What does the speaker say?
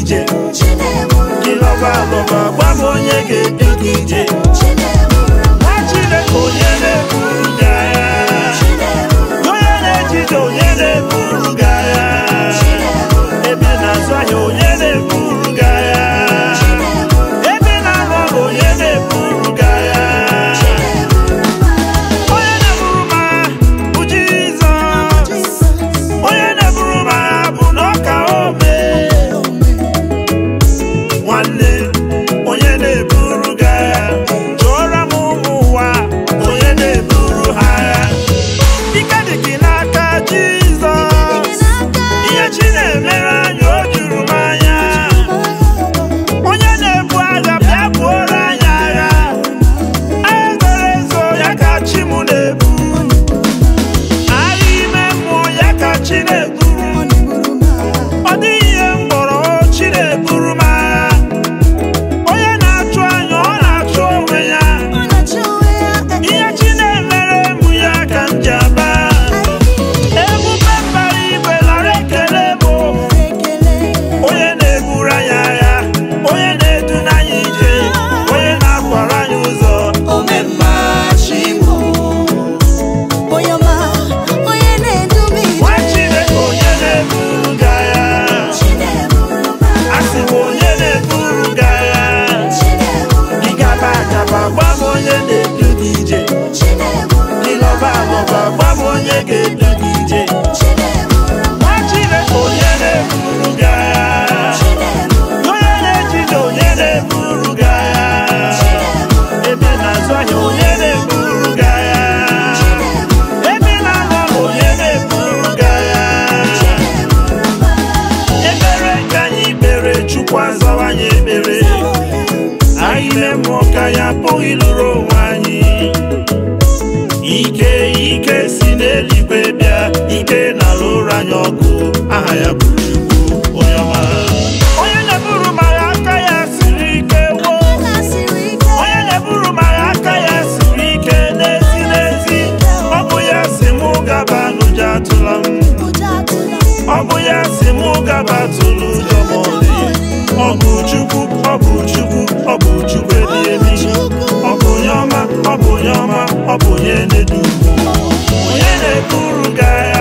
ije Gilova lova gwa m onye ga-edu gị ije nwa Chineke onye na-eburu gị agha onye na-ejide onye na-eburu gị agha ebe na-azụ ahịa onye na-eburu gị agha ebe na-arụ ọrụ onye na-eburu gị agha onye na-eburu m agha bụ Jizọs onye na-eburu m agha bụ n'ọka ome nwanne onye na-eburu gị agha jụọra m ụmụ ụwa onye na-eburu ha agha ike dị gị n'aka Jizọs ihe chi na-emere anyị o juru m anya onye na-ebu agha bịa buoro anyị agha agha zoro ezo ya ka chi m na-ebu agha ime mmụọ ya ka chi na-eburu ọ dịghị ihe m kpọrọ chi na-eburu m agha onye na-achụ anya ọ na-achụ onwe ya ihe chi na-emere mụ ya ka m ji aba ebube mbara igwe lara ekele m onye na-eburu anyị agha onye na-edu n'anya ije onye na-akwara anyị ụzọ omemma chi m nwa Chineke onye na-eburu gị agha asị m onye na-eburu gị agha ịgaba agaba gwa m onye na-edu gị ije ịlọba alọba gwa m onye ga-edu gị ije nwa Chineke onye na-eburu gị agha onye na-ejide onye na-eburu gị agha ebe na-azụ ahịa onye na-eburu gị agha ebe na-arụ ọrụ onye na-eburu gị agha ekpere ka anyị kpere Chukwu azawa anyị ekpere anyị na-eme ka ya apụghị lụrụ onwe anyị ike si n'eluigwe bịa ike na-alụ ụra anyị ọgụ aha ya bụ Chukwu onye ọma onye na-eburu m agha aka ya siri ike onye na-eburu m agha aka ya siri ike n'ezi n'ezi ọ bụ ya si mụ gaba n'ụjọ atụla m ọ bụ ya si mụ gaba tụrụ ụjọ ma ọlị ọ bụ Chukwu ọ bụ Chukwu ọ bụ Chukwu ebighị ebi ọ bụ onye ọma ọ bụ onye ọma ọ bụ onye na-edu onye na-eburu gị agha